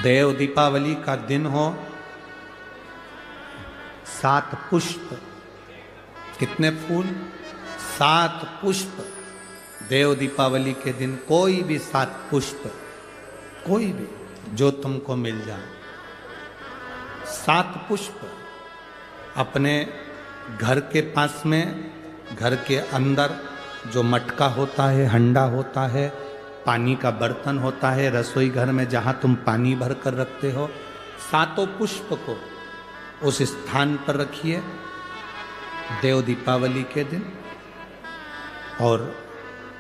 देव दीपावली का दिन हो, 7 पुष्प, कितने फूल? 7 पुष्प। देव दीपावली के दिन कोई भी 7 पुष्प, कोई भी जो तुमको मिल जाए, 7 पुष्प अपने घर के पास में, घर के अंदर जो मटका होता है, हंडा होता है, पानी का बर्तन होता है, रसोई घर में जहाँ तुम पानी भर कर रखते हो, 7 पुष्प को उस स्थान पर रखिए देव दीपावली के दिन। और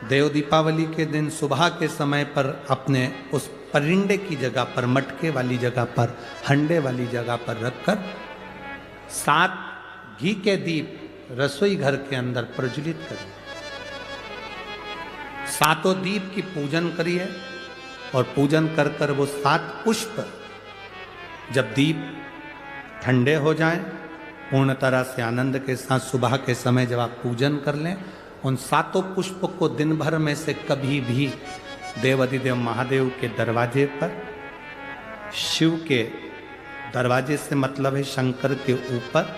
देव दीपावली के दिन सुबह के समय पर अपने उस परिंडे की जगह पर, मटके वाली जगह पर, हंडे वाली जगह पर रखकर 7 घी के दीप रसोई घर के अंदर प्रज्वलित करिए। 7 दीप की पूजन करिए और पूजन कर कर वो 7 पुष्प जब दीप ठंडे हो जाएं, पूर्ण तरह से आनंद के साथ सुबह के समय जब आप पूजन कर लें, उन 7 पुष्प को दिन भर में से कभी भी देवाधिदेव महादेव के दरवाजे पर, शिव के दरवाजे से मतलब है शंकर के ऊपर,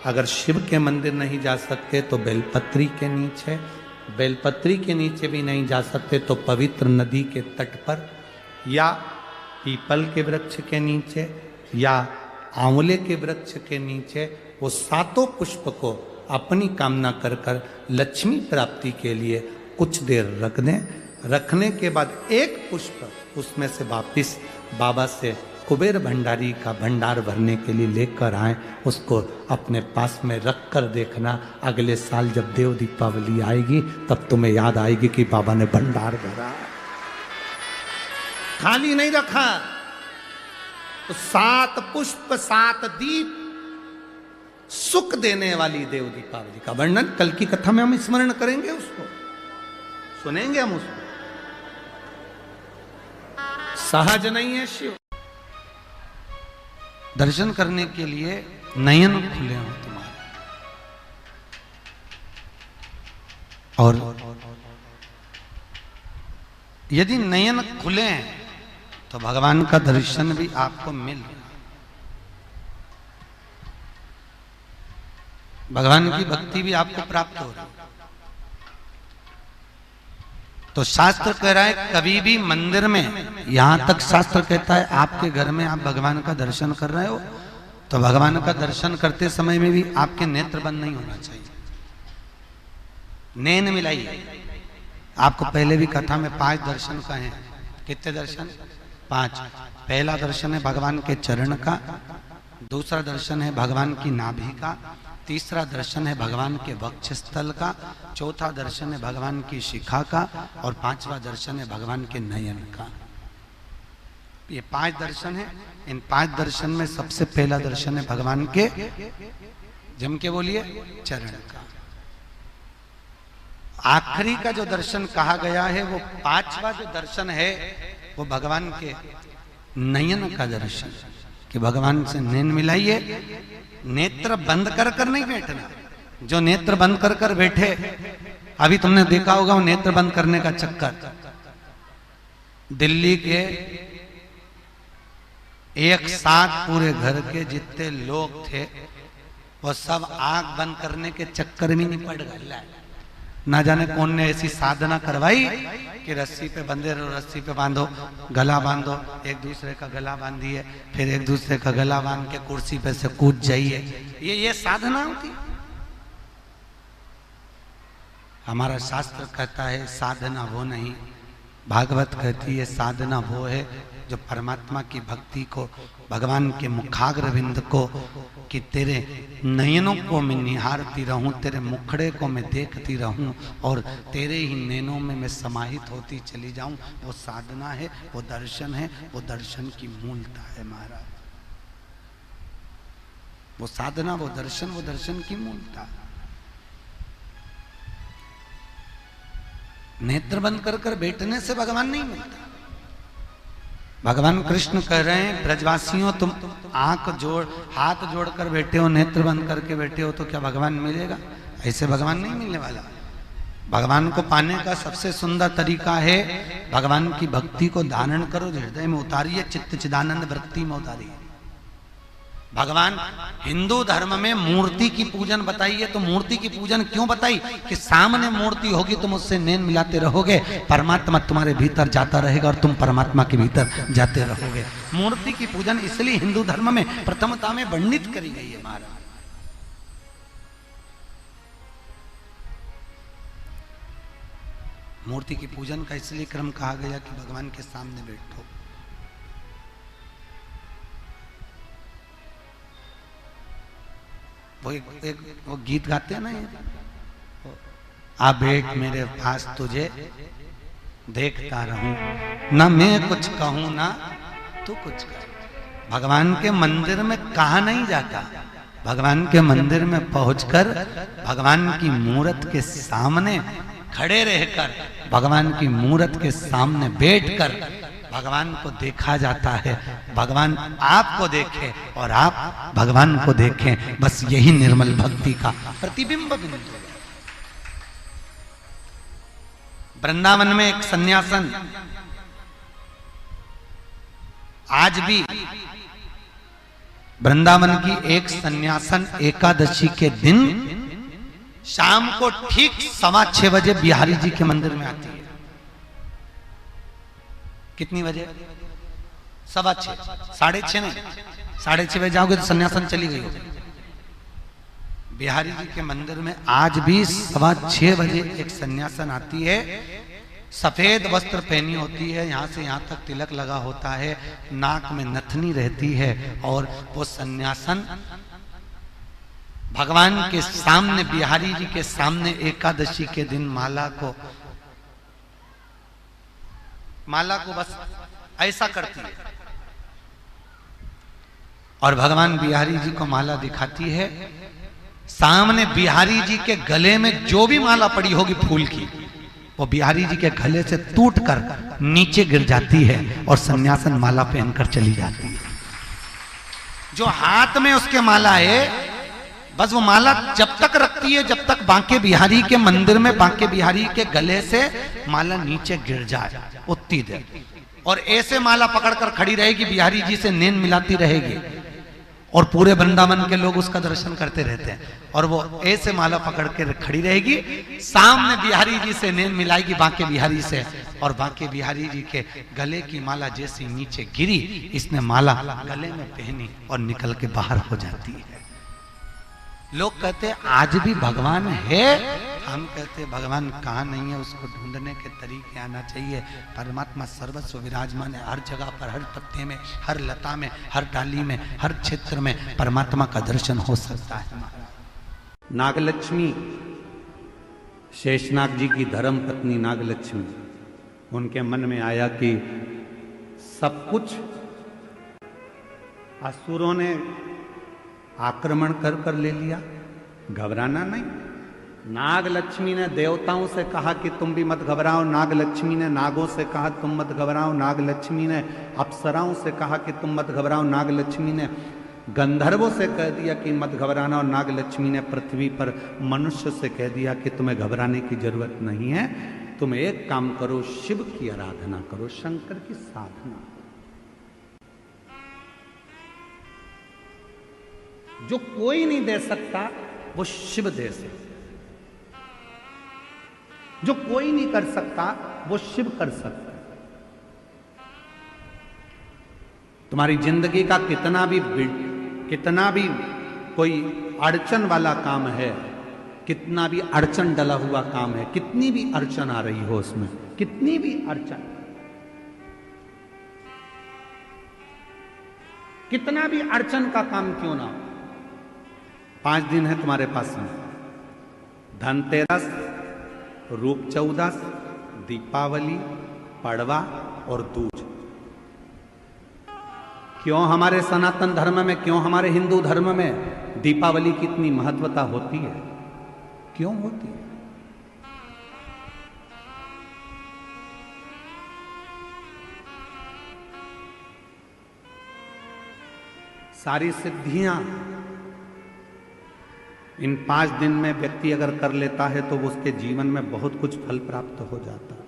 अगर शिव के मंदिर नहीं जा सकते तो बेलपत्री के नीचे, बेलपत्री के नीचे भी नहीं जा सकते तो पवित्र नदी के तट पर, या पीपल के वृक्ष के नीचे, या आंवले के वृक्ष के नीचे वो 7 पुष्प को अपनी कामना कर कर लक्ष्मी प्राप्ति के लिए कुछ देर रख दें। रखने के बाद 1 पुष्प उसमें से वापिस बाबा से कुबेर भंडारी का भंडार भरने के लिए लेकर आए, उसको अपने पास में रख कर देखना, अगले साल जब देव दीपावली आएगी तब तुम्हें याद आएगी कि बाबा ने भंडार भरा, खाली नहीं रखा। तो 7 पुष्प 7 दीप, सुख देने वाली देव दीपावली का वर्णन कल की कथा में हम स्मरण करेंगे, उसको सुनेंगे हम उसको। सहज नहीं है शिव। दर्शन करने के लिए नयन खुले हो तुम्हारे, और यदि नयन खुले हैं तो भगवान का दर्शन भी आपको मिल, भगवान की भक्ति भी आपको प्राप्त हो रही। तो शास्त्र कह रहा है कभी भी मंदिर में, यहां तक शास्त्र कहता है आपके घर में आप भगवान का दर्शन कर रहे हो तो भगवान का दर्शन करते समय में भी आपके नेत्र बंद नहीं होना चाहिए, नैन मिलाइए। आपको पहले भी कथा में 5 दर्शन कहे। कितने दर्शन? 5। पहला दर्शन है भगवान के चरण का, दूसरा दर्शन है भगवान की नाभि का, तीसरा दर्शन है भगवान के वक्षस्थल का, चौथा दर्शन है भगवान की शिखा का, और 5वां दर्शन है भगवान के नयन का। ये 5 दर्शन है। इन 5 दर्शन में सबसे पहला दर्शन है भगवान के, जम के बोलिए, चरण का। आखिरी का जो दर्शन कहा गया है वो 5वां जो दर्शन है वो भगवान के नयन का दर्शन, कि भगवान से नैन मिलाइए। नेत्र बंद कर कर नहीं बैठना। जो नेत्र बंद कर कर बैठे, अभी तुमने देखा होगा वो नेत्र बंद करने का चक्कर, दिल्ली के एक साथ पूरे घर के जितने लोग थे वो सब आंख बंद करने के चक्कर में नहीं पड़ गए। ना जाने कौन ने ऐसी साधना करवाई कि रस्सी पे बंधे रहो, रस्सी पे बांधो, गला बांधो, एक दूसरे का गला बांधिए, फिर एक दूसरे का गला बांध के कुर्सी पे से कूद जाइए। ये साधना होती। हमारा शास्त्र कहता है साधना वो नहीं, भागवत कहती है साधना वो है जो परमात्मा की भक्ति को, भगवान के मुखाग्रविंद को, कि तेरे नयनों को मैं निहारती रहूं, तेरे मुखड़े को मैं देखती रहूं और तेरे ही नैनों में मैं समाहित होती चली जाऊं, वो साधना है, वो दर्शन है, वो दर्शन की मूलता है महाराज। वो साधना, वो दर्शन की मूलता। नेत्र बंद कर कर बैठने से भगवान नहीं मिलता। भगवान कृष्ण कह रहे हैं ब्रजवासियों तुम हाथ जोड़कर बैठे हो, नेत्र बंद करके बैठे हो तो क्या भगवान मिलेगा? ऐसे भगवान नहीं मिलने वाला। भगवान को पाने का सबसे सुंदर तरीका है भगवान की भक्ति को धारण करो, हृदय में उतारिए, चित्त चिदानंद वृत्ति में उतारिए। भगवान हिंदू धर्म में मूर्ति की पूजन बताइए, तो मूर्ति की पूजन क्यों बताई कि सामने मूर्ति होगी, तुम उससे नैन मिलाते रहोगे, परमात्मा तुम्हारे भीतर जाता रहेगा और तुम परमात्मा के भीतर जाते रहोगे। मूर्ति की पूजन इसलिए हिंदू धर्म में प्रथमता में वर्णित करी गई है महाराज। मूर्ति की पूजन का इसलिए क्रम कहा गया कि भगवान के सामने बैठो। वो गीत गाते हैं ना, ये आ बैठ मेरे पास तुझे देखता रहूं, ना मैं कुछ कहूं ना तू कुछ कर। भगवान के मंदिर में कहा नहीं जाता, भगवान के मंदिर में पहुंचकर भगवान की मूर्त के सामने खड़े रहकर, भगवान की मूर्त के सामने बैठकर भगवान को देखा जाता है। भगवान आपको देखे और आप भगवान को देखें, बस यही निर्मल भक्ति का प्रतिबिंब बिंदु है। वृंदावन में एक सन्यासन आज भी, वृंदावन की एक सन्यासन एकादशी के दिन शाम को ठीक 6:15 बजे बिहारी जी के मंदिर में आती है। कितनी बजे? 6:15, 6:30 नहीं, 6:30 बजे जाओगे तो सन्यासन चली गई होगी। बिहारी जी के मंदिर में आज भी 6:15 बजे एक सन्यासन आती है, सफेद वस्त्र पहनी होती है, यहां से यहां तक तिलक लगा होता है, नाक में नथनी रहती है, और वो सन्यासन भगवान के सामने, बिहारी जी के सामने एकादशी के दिन माला को बस ऐसा करती है, और भगवान बिहारी जी को माला दिखाती है। सामने बिहारी जी के गले में जो भी माला पड़ी होगी फूल की, वो बिहारी जी के गले से टूटकर नीचे गिर जाती है और सन्यासन माला पहनकर चली जाती है। जो हाथ में उसके माला है, बस वो माला जब तक रखती है जब तक बांके बिहारी के मंदिर में बांके बिहारी के गले से माला नीचे गिर जाए, उतनी देर। और ऐसे माला पकड़कर खड़ी रहेगी, बिहारी जी से नैन मिलाती रहेगी, और पूरे वृंदावन के लोग उसका दर्शन करते रहते हैं। और वो ऐसे माला पकड़ के खड़ी रहेगी, सामने बिहारी जी से नैन मिलाएगी बांके बिहारी से, और बांके बिहारी जी के गले की माला जैसी नीचे गिरी, इसने माला गले में पहनी और निकल के बाहर हो जाती है। लोग कहते आज भी भगवान है, हम कहते भगवान कहाँ नहीं है, उसको ढूंढने के तरीके आना चाहिए। परमात्मा सर्वस्व विराजमान है, हर जगह पर, हर पत्ते में, हर लता में, हर डाली में, हर क्षेत्र में परमात्मा का दर्शन हो सकता है। नागलक्ष्मी, शेषनाग जी की धर्म पत्नी नागलक्ष्मी, उनके मन में आया कि सब कुछ असुरों ने आक्रमण कर कर ले लिया, घबराना नहीं। नागलक्ष्मी ने देवताओं से कहा कि तुम भी मत घबराओ, नागलक्ष्मी ने नागों से कहा तुम मत घबराओ, नागलक्ष्मी ने अप्सराओं से कहा कि तुम मत घबराओ, नागलक्ष्मी ने गंधर्वों से कह दिया कि मत घबराना, और नागलक्ष्मी ने पृथ्वी पर मनुष्य से कह दिया कि तुम्हें घबराने की जरूरत नहीं है, तुम एक काम करो, शिव की आराधना करो, शंकर की साधना। जो कोई नहीं दे सकता वो शिव दे सकता, जो कोई नहीं कर सकता वो शिव कर सकता है। तुम्हारी जिंदगी का कितना भी कोई अड़चन वाला काम है, कितना भी अड़चन डला हुआ काम है, कितनी भी अड़चन आ रही हो उसमें, कितनी भी अड़चन, कितना भी अड़चन का काम क्यों ना हो, 5 दिन है तुम्हारे पास में, धनतेरस, रूप चौदस, दीपावली, पड़वा और दूज। क्यों हमारे सनातन धर्म में, क्यों हमारे हिंदू धर्म में दीपावली की इतनी महत्वता होती है? क्यों होती है? सारी सिद्धियां इन 5 दिन में व्यक्ति अगर कर लेता है तो वो उसके जीवन में बहुत कुछ फल प्राप्त हो जाता है।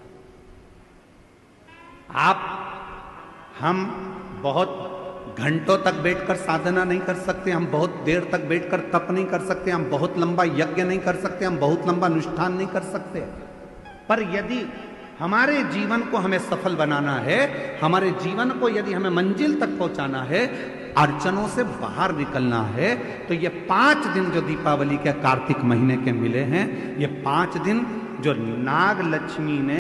हम बहुत घंटों तक बैठकर साधना नहीं कर सकते, हम बहुत देर तक बैठकर तप नहीं कर सकते, हम बहुत लंबा यज्ञ नहीं कर सकते, हम बहुत लंबा अनुष्ठान नहीं कर सकते, पर यदि हमारे जीवन को हमें सफल बनाना है, हमारे जीवन को यदि हमें मंजिल तक पहुंचाना है, अड़चनों से बाहर निकलना है, तो ये 5 दिन जो दीपावली के कार्तिक महीने के मिले हैं, ये 5 दिन जो नाग लक्ष्मी ने